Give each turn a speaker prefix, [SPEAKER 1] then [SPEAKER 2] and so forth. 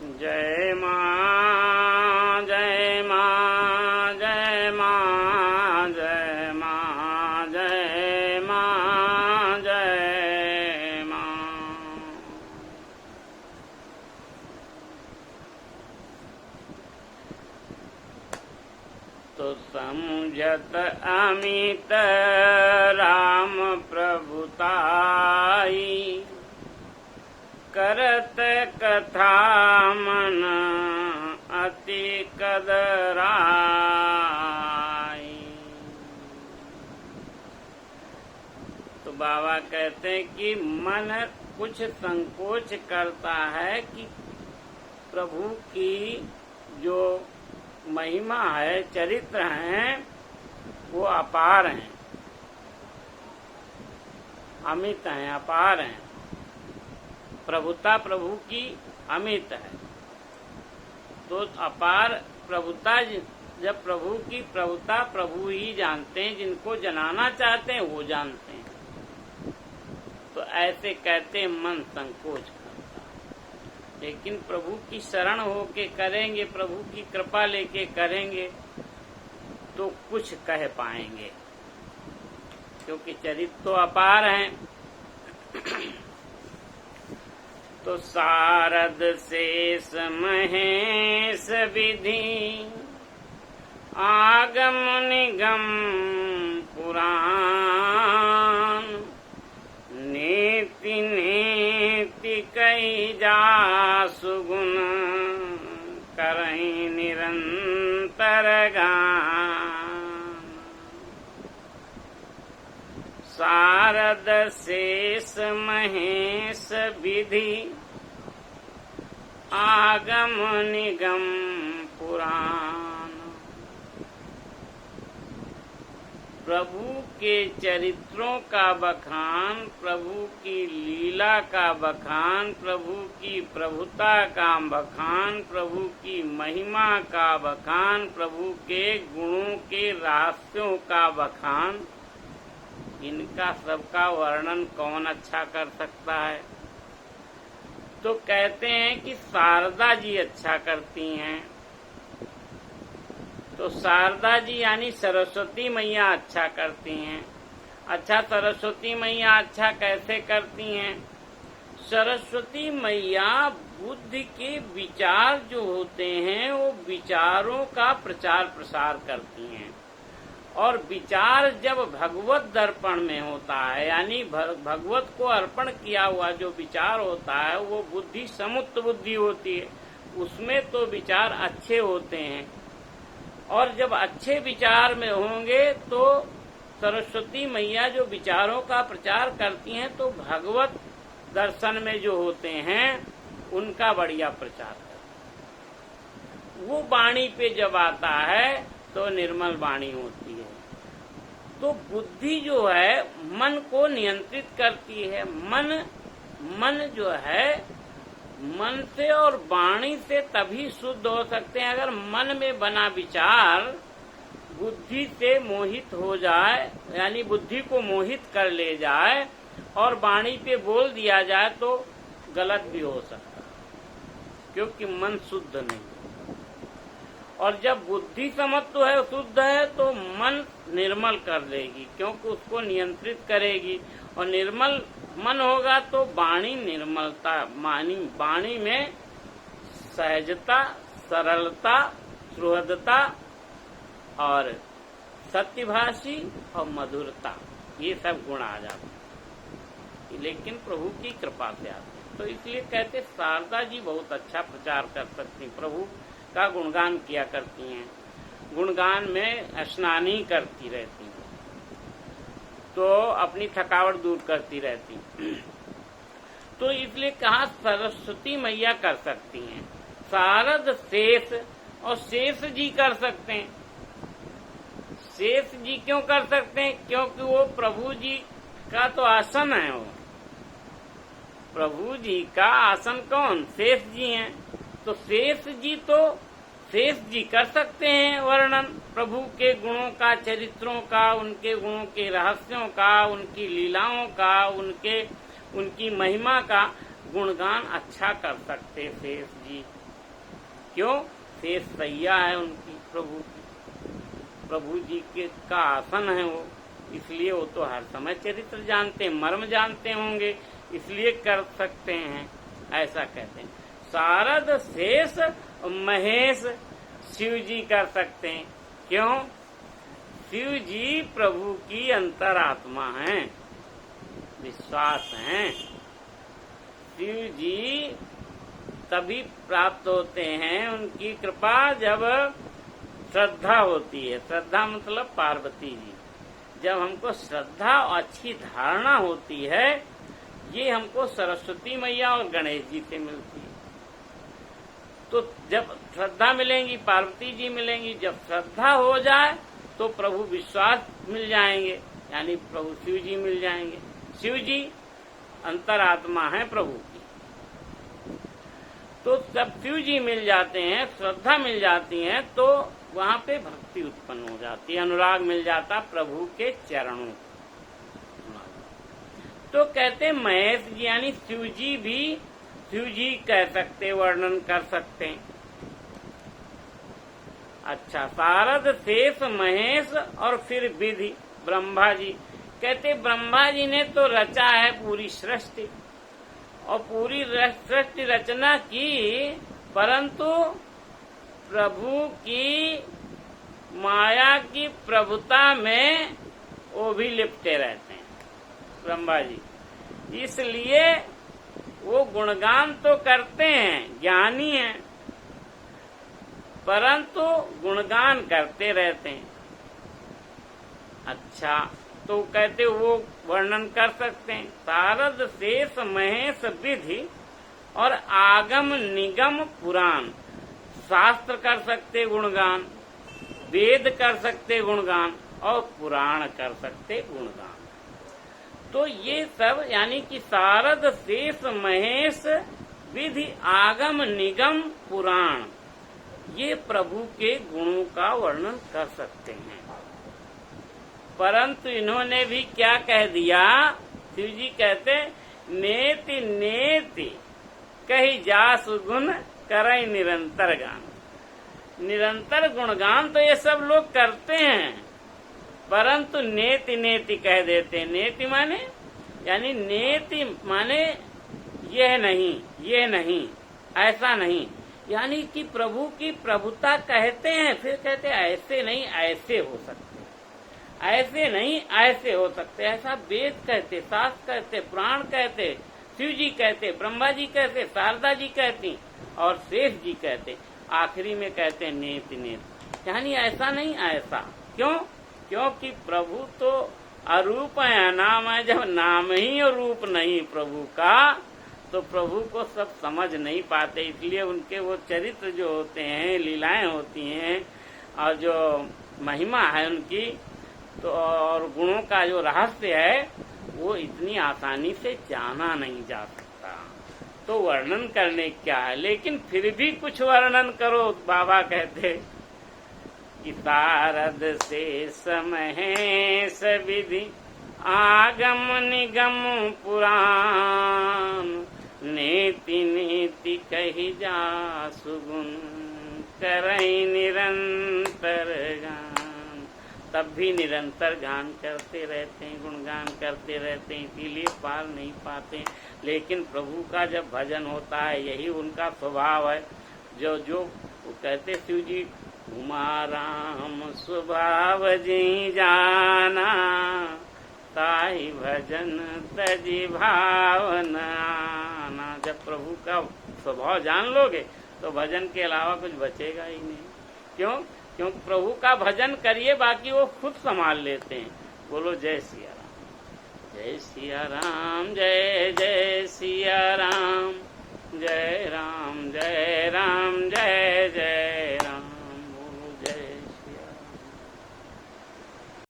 [SPEAKER 1] जय मां जय मां जय मां जय मां जय मां जय मां। तो समझत अमित राम प्रभुताई, करत कथा मन अति कदराई। तो बाबा कहते हैं कि मन कुछ संकोच करता है कि प्रभु की जो महिमा है, चरित्र हैं, वो अपार हैं, अमित हैं, अपार हैं। प्रभुता प्रभु की अमित है। तो अपार प्रभुता, जब प्रभु की प्रभुता प्रभु ही जानते हैं, जिनको जनाना चाहते हैं वो जानते हैं। तो ऐसे कहते मन संकोच करता, लेकिन प्रभु की शरण होके करेंगे, प्रभु की कृपा लेके करेंगे तो कुछ कह पाएंगे, क्योंकि चरित्र तो अपार हैं। तो सारद शेष महेश विधि, आगम निगम पुराण, नीति नीति कही जासु गुण, करहि निरंतर गान। सारद शेष महेश विधि, आगम निगम पुराण। प्रभु के चरित्रों का बखान, प्रभु की लीला का बखान, प्रभु की प्रभुता का बखान, प्रभु की महिमा का बखान, प्रभु के गुणों के रहस्यों का बखान, इनका सबका वर्णन कौन अच्छा कर सकता है। तो कहते हैं कि शारदा जी अच्छा करती हैं। तो शारदा जी यानी सरस्वती मैया अच्छा करती हैं। अच्छा, सरस्वती मैया अच्छा कैसे करती हैं? सरस्वती मैया बुद्धि के विचार जो होते हैं, वो विचारों का प्रचार प्रसार करती हैं। और विचार जब भगवत दर्पण में होता है, यानी भगवत को अर्पण किया हुआ जो विचार होता है, वो बुद्धि समुक्त बुद्धि होती है, उसमें तो विचार अच्छे होते हैं। और जब अच्छे विचार में होंगे तो सरस्वती मैया जो विचारों का प्रचार करती हैं, तो भगवत दर्शन में जो होते हैं उनका बढ़िया प्रचार करती। वो वाणी पे जब आता है तो निर्मल वाणी होती है। तो बुद्धि जो है मन को नियंत्रित करती है। मन जो है, मन से और वाणी से तभी शुद्ध हो सकते हैं अगर मन में बना विचार बुद्धि से मोहित हो जाए, यानी बुद्धि को मोहित कर ले जाए और वाणी पे बोल दिया जाए तो गलत भी हो सकता है, क्योंकि मन शुद्ध नहीं। और जब बुद्धि समत्व है, शुद्ध है, तो मन निर्मल कर देगी, क्योंकि उसको नियंत्रित करेगी। और निर्मल मन होगा तो वाणी निर्मलता, वाणी में सहजता, सरलता, सुहृदता और सत्यभाषी और मधुरता, ये सब गुण आ जाते हैं, लेकिन प्रभु की कृपा से आते हैं। तो इसलिए कहते शारदा जी बहुत अच्छा प्रचार कर सकती, प्रभु का गुणगान किया करती हैं, गुणगान में स्नानी करती रहती हैं, तो अपनी थकावट दूर करती रहती। तो इसलिए कहा सरस्वती मैया कर सकती हैं। शारद शेष, और शेष जी कर सकते हैं। शेष जी क्यों कर सकते हैं? क्योंकि वो प्रभु जी का तो आसन है। वो प्रभु जी का आसन कौन? शेष जी हैं। तो शेष जी कर सकते हैं वर्णन प्रभु के गुणों का, चरित्रों का, उनके गुणों के रहस्यों का, उनकी लीलाओं का, उनकी महिमा का गुणगान अच्छा कर सकते शेष जी। क्यों? शेष सैया है उनकी, प्रभु की, प्रभु जी के का आसन है वो, इसलिए वो तो हर समय चरित्र जानते हैं, मर्म जानते होंगे, इसलिए कर सकते हैं, ऐसा कहते हैं। शारद शेष महेश शिव जी कर सकते हैं। क्यों? शिव जी प्रभु की अंतरात्मा हैं, विश्वास हैं। शिव जी तभी प्राप्त होते हैं, उनकी कृपा जब श्रद्धा होती है। श्रद्धा मतलब पार्वती जी। जब हमको श्रद्धा और अच्छी धारणा होती है, ये हमको सरस्वती मैया और गणेश जी से मिलती है। तो जब श्रद्धा मिलेंगी, पार्वती जी मिलेंगी, जब श्रद्धा हो जाए तो प्रभु विश्वास मिल जाएंगे, यानी प्रभु शिव जी मिल जाएंगे। शिव जी अंतरात्मा है प्रभु की। तो जब शिव जी मिल जाते हैं, श्रद्धा मिल जाती है, तो वहां पे भक्ति उत्पन्न हो जाती है, अनुराग मिल जाता प्रभु के चरणों। तो कहते महेश जी यानी शिव जी भी शिव जी कह सकते, वर्णन कर सकते हैं। अच्छा, शारद शेष महेश और फिर विधि ब्रह्मा जी। कहते ब्रह्मा जी ने तो रचा है पूरी सृष्टि, और पूरी सृष्टि रचना की, परंतु प्रभु की माया की प्रभुता में वो भी लिपटे रहते हैं ब्रह्मा जी। इसलिए वो गुणगान तो करते हैं, ज्ञानी हैं, परंतु गुणगान करते रहते हैं। अच्छा, तो कहते वो वर्णन कर सकते हैं। शारद शेष महेश विधि और आगम निगम पुराण, शास्त्र कर सकते गुणगान, वेद कर सकते गुणगान, और पुराण कर सकते गुणगान। तो ये सब यानी कि शारद शेष महेश विधि आगम निगम पुराण, ये प्रभु के गुणों का वर्णन कर सकते हैं। परंतु इन्होंने भी क्या कह दिया? शिव जी कहते नेति नेति कही जास गुण करई निरंतर गान। निरंतर गुणगान तो ये सब लोग करते हैं, परंतु नेति नेति कह देते हैं। नेति माने यानी नेति माने यह नहीं, ये नहीं, ऐसा नहीं, यानी कि प्रभु की प्रभुता कहते हैं, फिर कहते हैं ऐसे नहीं ऐसे हो सकते, ऐसे नहीं ऐसे हो सकते। ऐसा वेद कहते, शास्त्र कहते, पुराण कहते, शिव जी कहते, ब्रह्मा जी कहते, शारदा जी कहती और शेष जी कहते, आखिरी में कहते नेति नेति, यानी ऐसा नहीं ऐसा। क्यों? क्योंकि प्रभु तो अरूप है, नाम है। जब नाम ही और रूप नहीं प्रभु का, तो प्रभु को सब समझ नहीं पाते। इसलिए उनके वो चरित्र जो होते हैं, लीलाएं होती हैं, और जो महिमा है उनकी, तो और गुणों का जो रहस्य है, वो इतनी आसानी से जाना नहीं जा सकता। तो वर्णन करने क्या है, लेकिन फिर भी कुछ वर्णन करो। बाबा कहते कि शारद शेष महेश विधि आगम निगम पुराण, नेति नेति कही जासु गुण करई निरंतर गान। तब भी निरंतर गान करते रहते हैं, गुणगान करते रहते हैं, इसीलिए पार नहीं पाते। लेकिन प्रभु का जब भजन होता है, यही उनका स्वभाव है। जो जो वो कहते शिव जी, उमा राम स्वभाव जी जाना, ताई भजन तजी भावना। जब प्रभु का स्वभाव जान लोगे तो भजन के अलावा कुछ बचेगा ही नहीं। क्यों? क्योंकि प्रभु का भजन करिए, बाकी वो खुद संभाल लेते हैं। बोलो जय सिया राम, जय सिया राम, जय जय सिया राम, जय